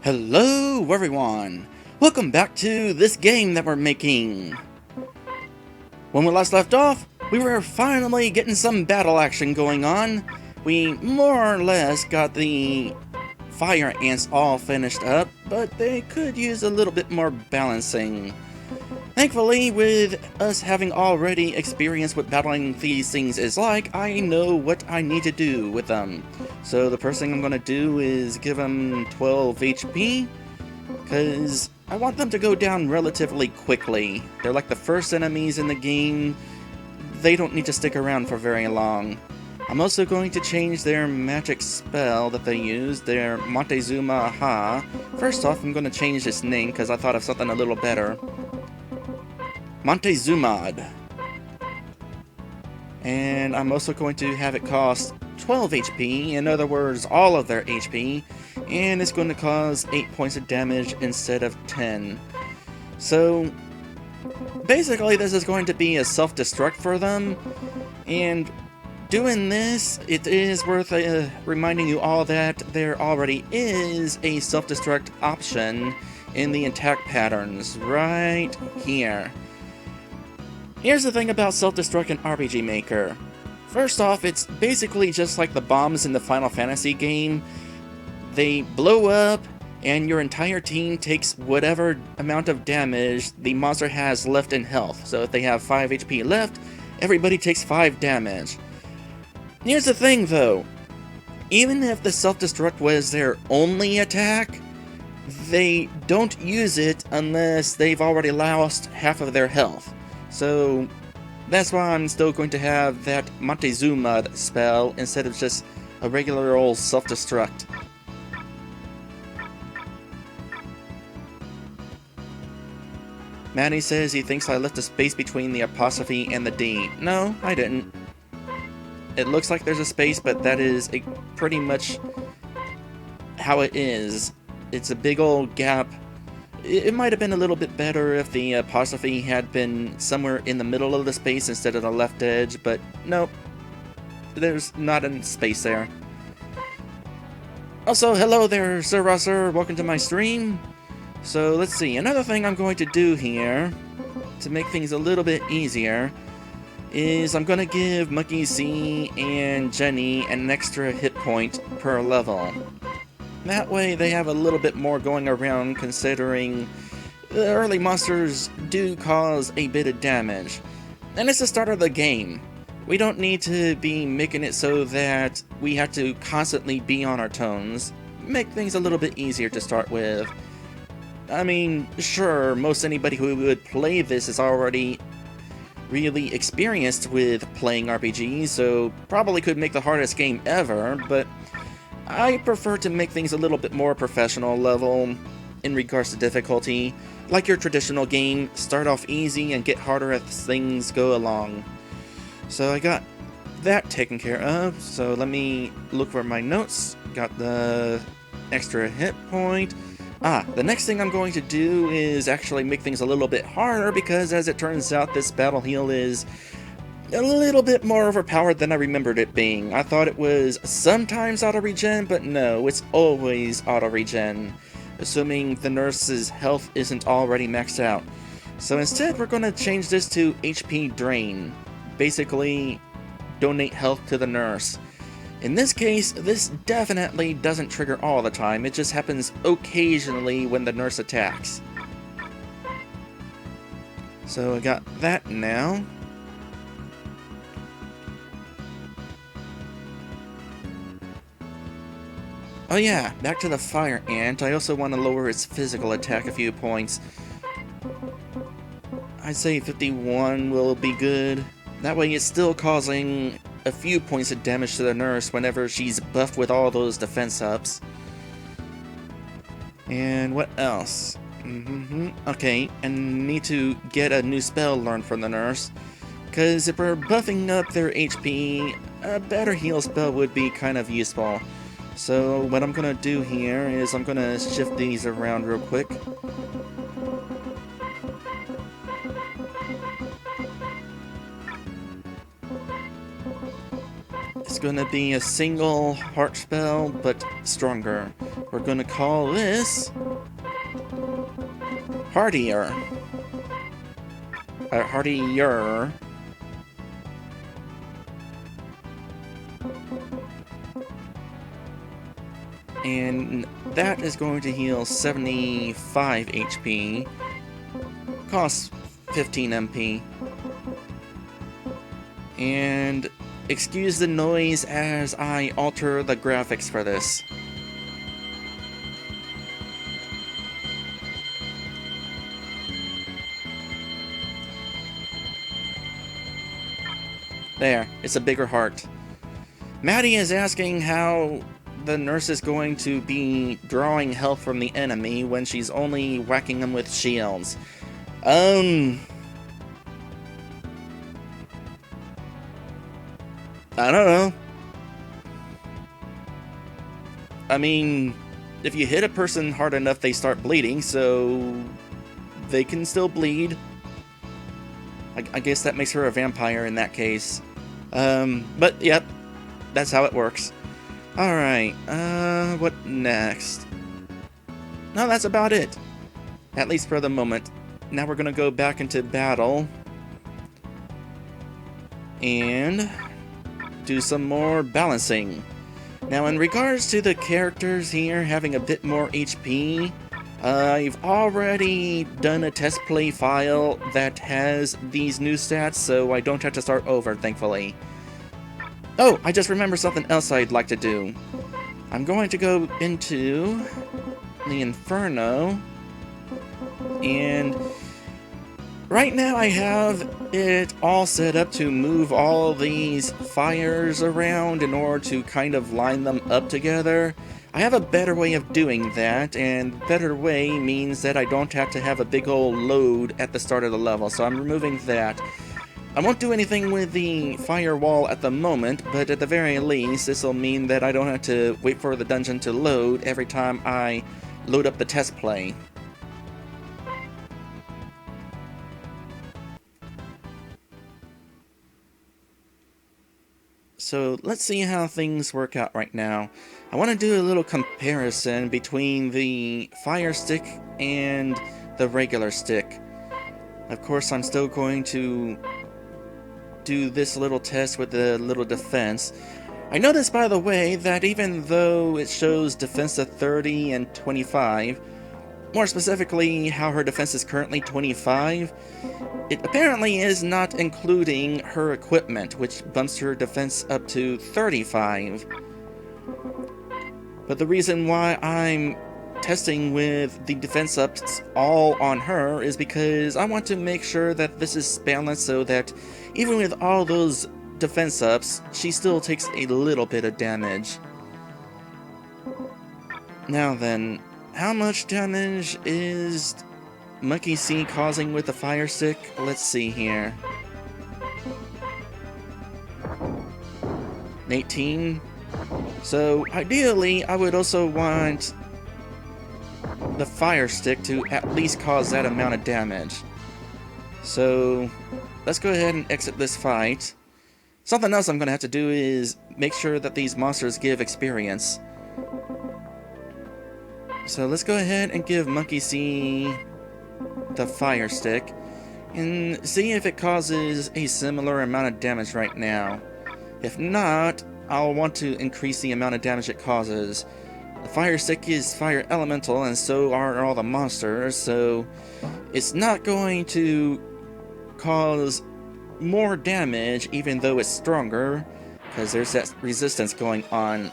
Hello everyone! Welcome back to this game that we're making! When we last left off, we were finally getting some battle action going on. We more or less got the fire ants all finished up, but they could use a little bit more balancing. Thankfully, with us having already experienced what battling these things is like, I know what I need to do with them. So the first thing I'm going to do is give them 12 HP, because I want them to go down relatively quickly. They're like the first enemies in the game. They don't need to stick around for very long. I'm also going to change their magic spell that they use, their Montezuma Ha. First off, I'm going to change its name because I thought of something a little better. Montezumad. And I'm also going to have it cost 12 HP, in other words, all of their HP, and it's going to cause 8 points of damage instead of 10. So, basically this is going to be a self-destruct for them, and doing this, it is worth reminding you all that there already is a self-destruct option in the attack patterns, right here. Here's the thing about self-destruct in RPG Maker. First off, it's basically just like the bombs in the Final Fantasy game. They blow up, and your entire team takes whatever amount of damage the monster has left in health. So if they have 5 HP left, everybody takes 5 damage. Here's the thing though, even if the self-destruct was their only attack, they don't use it unless they've already lost half of their health. So that's why I'm still going to have that Montezuma spell instead of just a regular old self-destruct. Maddie says he thinks I left a space between the apostrophe and the D. No, I didn't. It looks like there's a space, but that is pretty much how it is. It's a big old gap. It might have been a little bit better if the apostrophe had been somewhere in the middle of the space instead of the left edge, but nope. There's not a space there. Also, hello there, Sir Rosser. Welcome to my stream. So, let's see. Another thing I'm going to do here, to make things a little bit easier, is I'm going to give Monkey C and Jenny an extra hit point per level. That way they have a little bit more going around, considering the early monsters do cause a bit of damage. And it's the start of the game. We don't need to be making it so that we have to constantly be on our toes. Make things a little bit easier to start with. I mean, sure, most anybody who would play this is already really experienced with playing RPGs, so probably could make the hardest game ever, but I prefer to make things a little bit more professional level in regards to difficulty. Like your traditional game, start off easy and get harder as things go along. So I got that taken care of, so let me look for my notes. Got the extra hit point. The next thing I'm going to do is actually make things a little bit harder, because as it turns out, this battle heal is a little bit more overpowered than I remembered it being. I thought it was sometimes auto-regen, but no, it's always auto-regen, assuming the nurse's health isn't already maxed out. So instead, we're going to change this to HP Drain. Basically, donate health to the nurse. In this case, this definitely doesn't trigger all the time, it just happens occasionally when the nurse attacks. So I got that now. Oh yeah, back to the fire ant. I also want to lower its physical attack a few points. I'd say 51 will be good. That way it's still causing a few points of damage to the nurse whenever she's buffed with all those defense ups. And what else? Okay, and need to get a new spell learned from the nurse. Because if we're buffing up their HP, a better heal spell would be kind of useful. So what I'm going to do here is I'm going to shift these around real quick. gonna be a single heart spell, but stronger. We're gonna call this Hardier. Hardier. And that is going to heal 75 HP. Costs 15 MP. And excuse the noise as I alter the graphics for this. There, it's a bigger heart. Maddie is asking how the nurse is going to be drawing health from the enemy when she's only whacking them with shields. I don't know. I mean, if you hit a person hard enough, they start bleeding, so they can still bleed. I guess that makes her a vampire in that case. But yep, that's how it works. Alright, what next? No, that's about it. At least for the moment. Now we're gonna go back into battle. And do some more balancing. Now in regards to the characters here having a bit more HP, I've already done a test play file that has these new stats, so I don't have to start over, thankfully. Oh, I just remembered something else I'd like to do. I'm going to go into the Inferno, and right now I have it all set up to move all these fires around in order to kind of line them up together. I have a better way of doing that, and better way means that I don't have to have a big old load at the start of the level, so I'm removing that. I won't do anything with the firewall at the moment, but at the very least, this will mean that I don't have to wait for the dungeon to load every time I load up the test play. So let's see how things work out right now. I want to do a little comparison between the fire stick and the regular stick. Of course, I'm still going to do this little test with the little defense. I noticed, by the way, that even though it shows defense of 30 and 25, more specifically how her defense is currently 25, it apparently is not including her equipment, which bumps her defense up to 35. But the reason why I'm testing with the defense ups all on her is because I want to make sure that this is balanced so that even with all those defense ups, she still takes a little bit of damage. Now then, how much damage is Monkey C causing with the fire stick? Let's see here. 18. So ideally, I would also want the fire stick to at least cause that amount of damage. So let's go ahead and exit this fight. Something else I'm going to have to do is make sure that these monsters give experience. So let's go ahead and give Monkey C the fire stick and see if it causes a similar amount of damage right now. If not, I'll want to increase the amount of damage it causes. The fire stick is fire elemental and so are all the monsters, so it's not going to cause more damage even though it's stronger, because there's that resistance going on.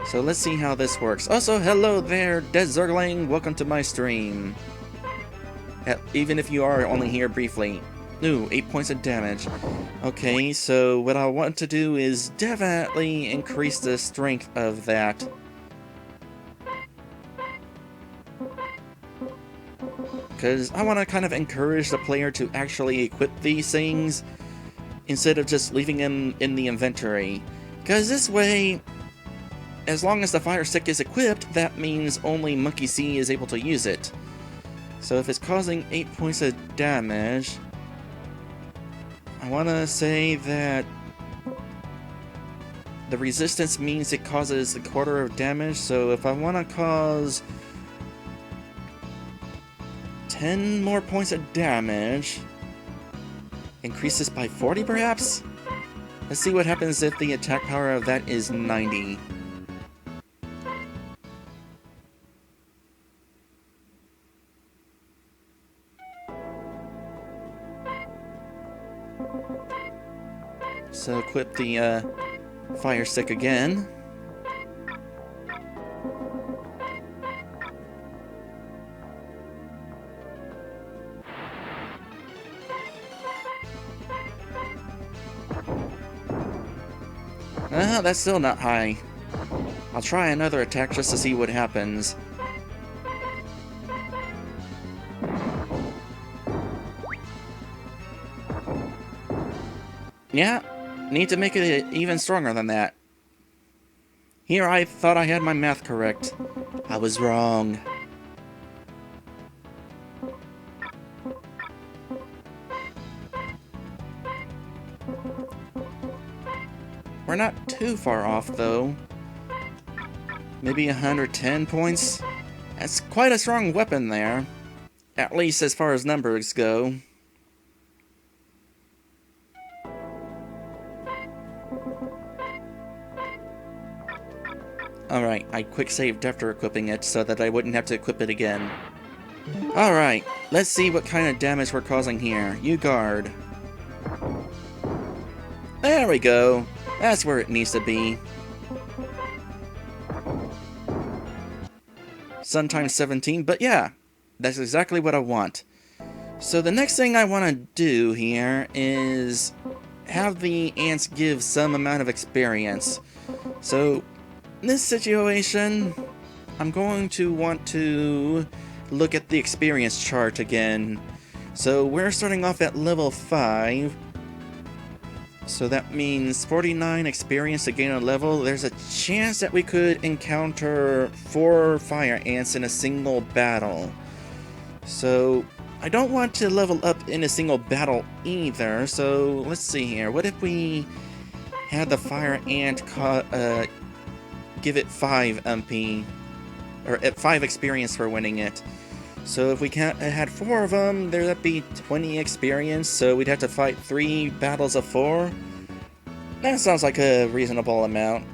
So let's see how this works. Also, hello there, Dead Zergling. Welcome to my stream. Even if you are only here briefly. Ooh, 8 points of damage. Okay, so what I want to do is definitely increase the strength of that. Because I want to kind of encourage the player to actually equip these things instead of just leaving them in the inventory. Because this way, as long as the fire stick is equipped, that means only Monkey C is able to use it. So if it's causing 8 points of damage, I want to say that the resistance means it causes a quarter of damage, so if I want to cause 10 more points of damage, increase this by 40 perhaps? Let's see what happens if the attack power of that is 90. So equip the fire stick again. That's still not high. I'll try another attack just to see what happens. Yeah, need to make it even stronger than that. Here I thought I had my math correct. I was wrong. We're not too far off, though. Maybe 110 points? That's quite a strong weapon there. At least as far as numbers go. Alright, I quick saved after equipping it so that I wouldn't have to equip it again. Alright, let's see what kind of damage we're causing here. You guard. There we go. That's where it needs to be. Sometimes 17, but yeah, that's exactly what I want. So the next thing I want to do here is have the ants give some amount of experience. So in this situation, I'm going to want to look at the experience chart again. So we're starting off at level 5. So that means 49 experience to gain a level. There's a chance that we could encounter 4 fire ants in a single battle. So I don't want to level up in a single battle either. So let's see here. What if we had the fire ant give it 5 MP, or 5 experience for winning it? So if we had 4 of them, there'd be 20 experience, so we'd have to fight 3 battles of 4. That sounds like a reasonable amount.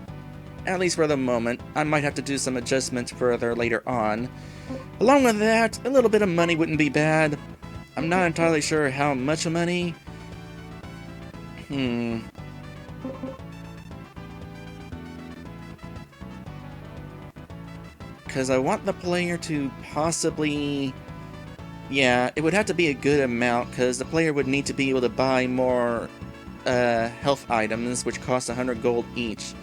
At least for the moment. I might have to do some adjustments further later on. Along with that, a little bit of money wouldn't be bad. I'm not entirely sure how much money. Because I want the player to possibly... Yeah, it would have to be a good amount, because the player would need to be able to buy more health items, which cost 100 gold each.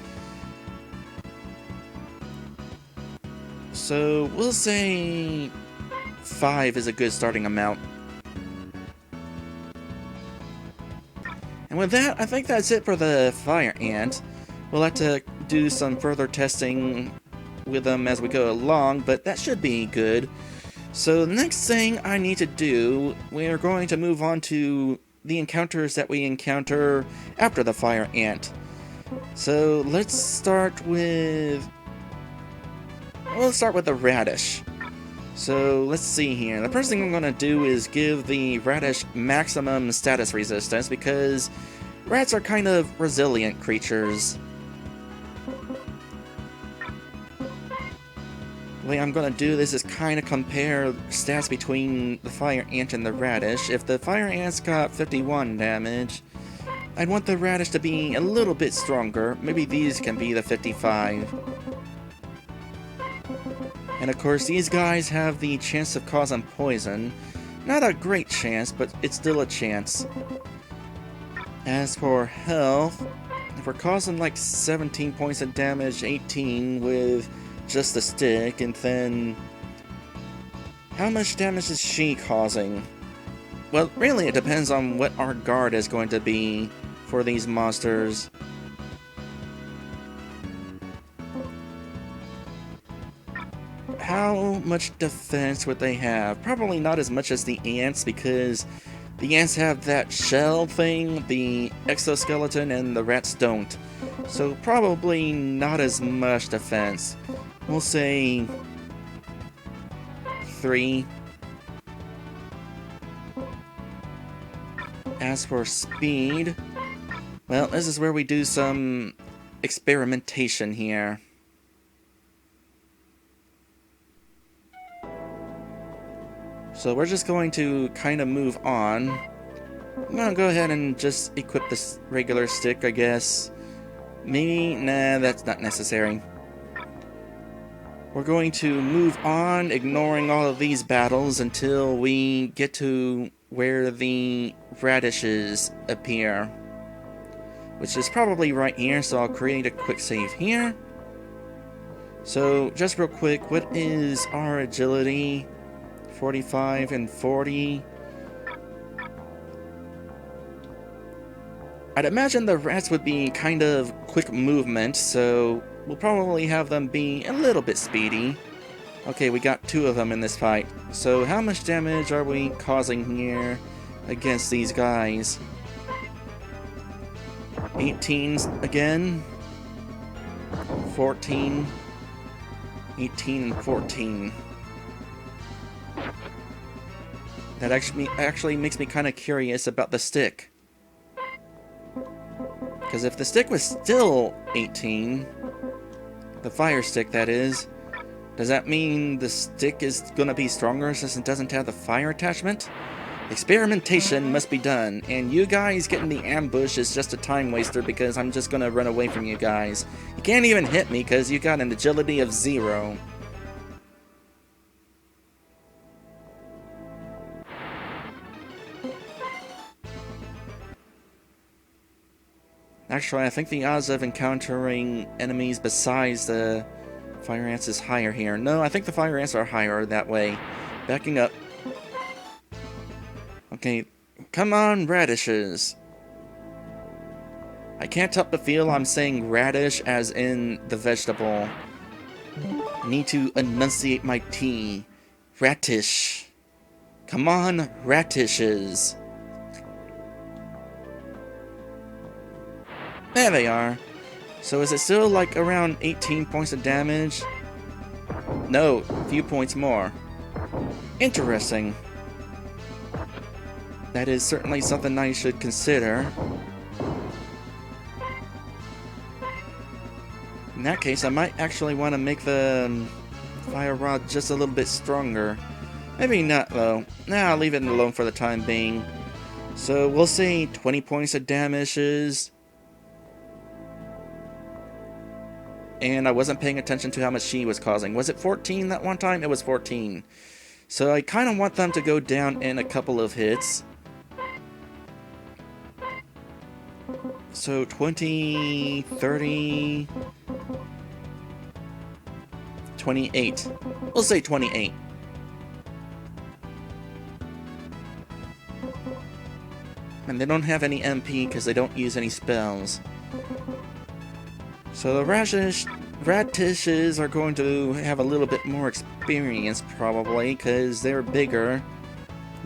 So, we'll say 5 is a good starting amount. And with that, I think that's it for the fire ant. We'll have to do some further testing with them as we go along, but that should be good. So the next thing I need to do, we're going to move on to the encounters that we encounter after the fire ant. So let's start with... We'll start with the radish. So let's see here. The first thing I'm going to do is give the radish maximum status resistance, because rats are kind of resilient creatures. The way I'm going to do this is kind of compare stats between the fire ant and the radish. If the fire ant's got 51 damage, I'd want the radish to be a little bit stronger. Maybe these can be the 55. And of course, these guys have the chance of causing poison. Not a great chance, but it's still a chance. As for health, if we're causing like 17 points of damage, 18 with just a stick, and then how much damage is she causing? Well, really it depends on what our guard is going to be for these monsters. How much defense would they have? Probably not as much as the ants, because the ants have that shell thing, the exoskeleton, and the rats don't. So probably not as much defense. We'll say 3. As for speed, well, this is where we do some experimentation here. So we're just going to kind of move on. I'm gonna go ahead and just equip this regular stick, I guess. Maybe, nah, that's not necessary. We're going to move on, ignoring all of these battles until we get to where the radishes appear. Which is probably right here, so I'll create a quick save here. So, just real quick, what is our agility? 45 and 40. I'd imagine the rats would be kind of quick movement, so we'll probably have them be a little bit speedy. Okay, we got 2 of them in this fight. So how much damage are we causing here against these guys? 18s again. 14. 18 and 14. That actually makes me kind of curious about the stick. Because if the stick was still 18, the fire stick that is, does that mean the stick is gonna be stronger since it doesn't have the fire attachment? Experimentation must be done, and you guys getting the ambush is just a time waster because I'm just gonna run away from you guys. You can't even hit me because you got an agility of 0. Actually, I think the odds of encountering enemies besides the fire ants is higher here. No, I think the fire ants are higher that way. Backing up. Okay, come on, radishes. I can't help but feel I'm saying radish as in the vegetable. I need to enunciate my T. Ratish. Come on, radishes. There they are. So is it still like around 18 points of damage? No, a few points more. Interesting. That is certainly something I should consider. In that case, I might actually want to make the fire rod just a little bit stronger. Maybe not though. Nah, I'll leave it alone for the time being. So we'll say 20 points of damage is... And I wasn't paying attention to how much she was causing. Was it 14 that one time? It was 14. So I kind of want them to go down in a couple of hits. So 20, 30, 28. We'll say 28. And they don't have any MP because they don't use any spells. So the radishes are going to have a little bit more experience probably because they're bigger,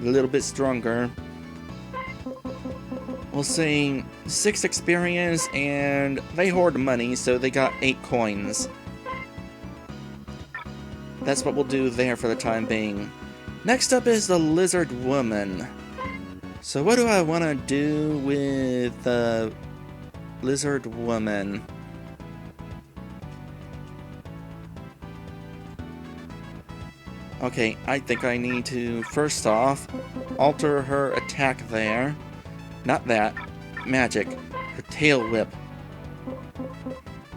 a little bit stronger. We'll say 6 experience, and they hoard money, so they got 8 coins. That's what we'll do there for the time being. Next up is the lizard woman. So what do I want to do with the lizard woman? Okay, I think I need to, first off, alter her attack there. Not that. Magic. Her tail whip.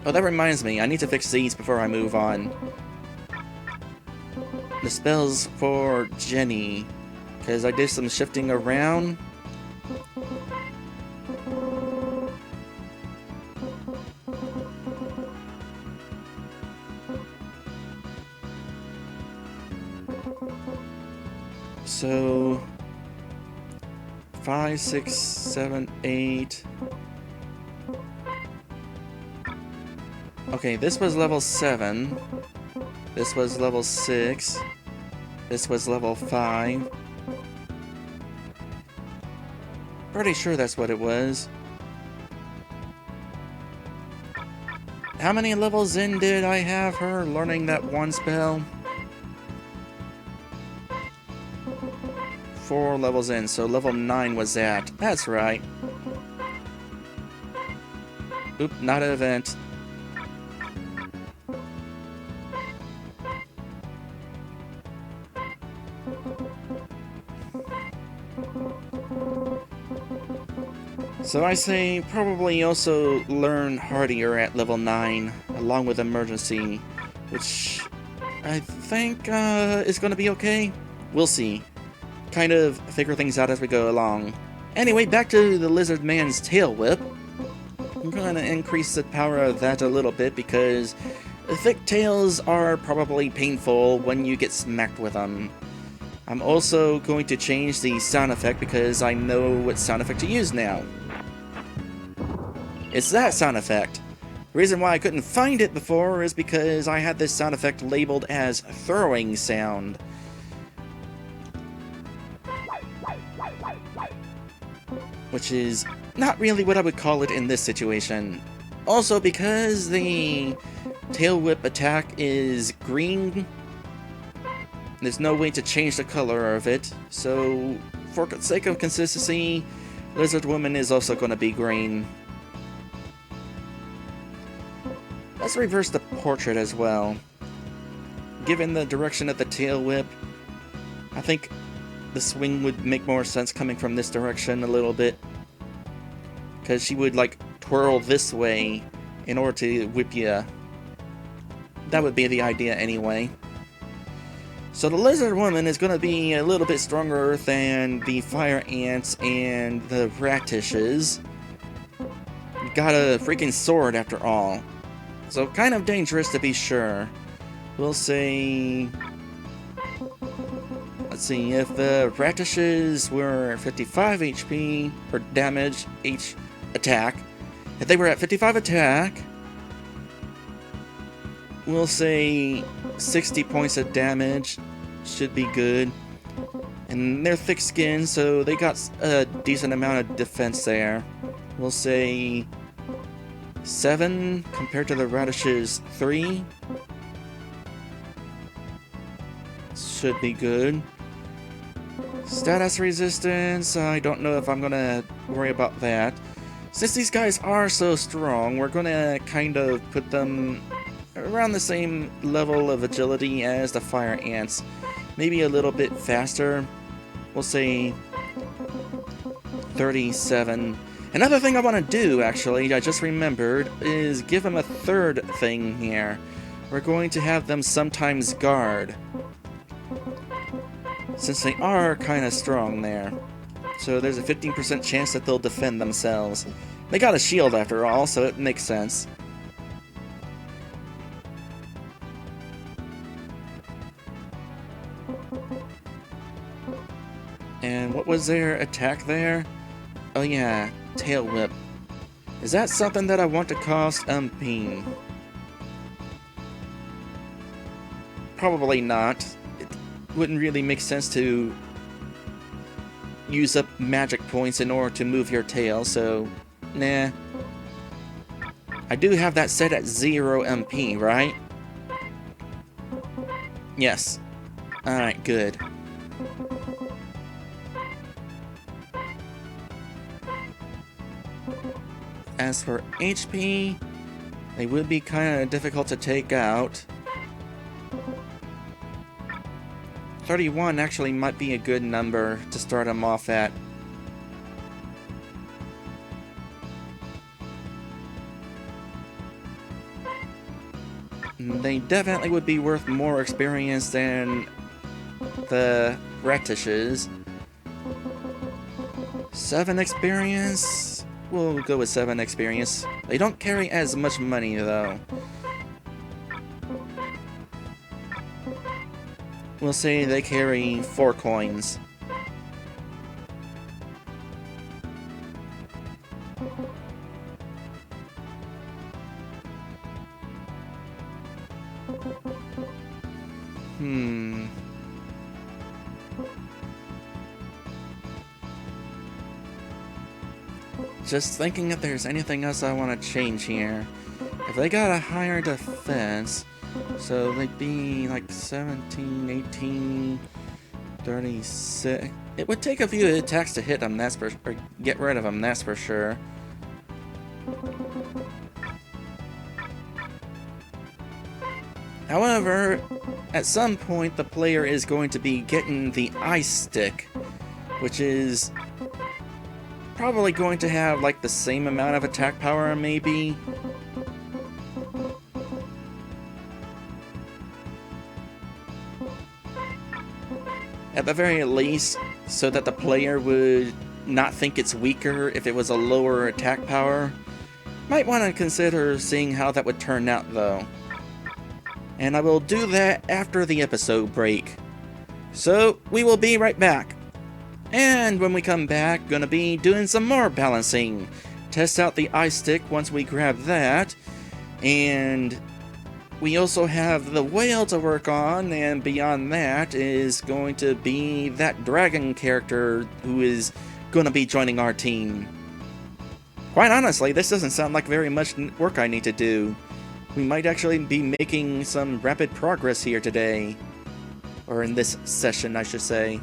Oh, that reminds me. I need to fix these before I move on. The spells for Jenny. Because I did some shifting around. So 5, 6, 7, 8. Okay, this was level 7. This was level 6. This was level 5. Pretty sure that's what it was. How many levels in did I have her learning that one spell? 4 levels in, so level 9 was that. That's right. Oop, not an event. So I say probably also learn Hardier at level 9, along with Emergency, which I think is going to be okay. We'll see. Kind of figure things out as we go along. Anyway, back to the Lizard Man's Tail Whip. I'm going to increase the power of that a little bit because thick tails are probably painful when you get smacked with them. I'm also going to change the sound effect because I know what sound effect to use now. It's that sound effect. The reason why I couldn't find it before is because I had this sound effect labeled as throwing sound. Which is not really what I would call it in this situation. Also, because the tail whip attack is green, there's no way to change the color of it, so for the sake of consistency, Lizard Woman is also going to be green. Let's reverse the portrait as well. Given the direction of the tail whip, I think the swing would make more sense coming from this direction a little bit. Because she would, like, twirl this way in order to whip you. That would be the idea anyway. So the Lizard Woman is going to be a little bit stronger than the Fire Ants and the Ratishes. Got a freaking sword after all. So kind of dangerous to be sure. We'll say... Let's see, if the Ratishes were 55 HP, or damage, attack. If they were at 55 attack, we'll say 60 points of damage should be good. And they're thick skinned, so they got a decent amount of defense there. We'll say 7 compared to the Radish's 3. Should be good. Status resistance, I don't know if I'm gonna worry about that. Since these guys are so strong, we're gonna kind of put them around the same level of agility as the Fire Ants. Maybe a little bit faster. We'll say 37. Another thing I want to do, actually, I just remembered, is give them a third thing here. We're going to have them sometimes guard. Since they are kind of strong there. So there's a 15% chance that they'll defend themselves. They got a shield after all, so it makes sense. And what was their attack there? Oh yeah, Tail Whip. Is that something that I want to cost MP? Probably not. Wouldn't really make sense to use up magic points in order to move your tail, so nah. I do have that set at 0 MP, right? Yes. Alright, good. As for HP, they would be kind of difficult to take out. 31 actually might be a good number to start them off at. They definitely would be worth more experience than the Ratishes. 7 experience? We'll go with 7 experience. They don't carry as much money though. We'll say they carry 4 coins. Just thinking if there's anything else I want to change here. If they got a higher defense, so they'd be like 17, 18, 36. It would take a few attacks to hit them, or get rid of them, that's for sure. However, at some point the player is going to be getting the ice stick, which is probably going to have like the same amount of attack power, maybe. At the very least, so that the player would not think it's weaker if it was a lower attack power. Might want to consider seeing how that would turn out though. And I will do that after the episode break. So, we will be right back. And when we come back, gonna be doing some more balancing. Test out the ice stick once we grab that. And we also have the whale to work on, and beyond that is going to be that dragon character who is gonna be joining our team. Quite honestly, this doesn't sound like very much work I need to do. We might actually be making some rapid progress here today. Or in this session, I should say.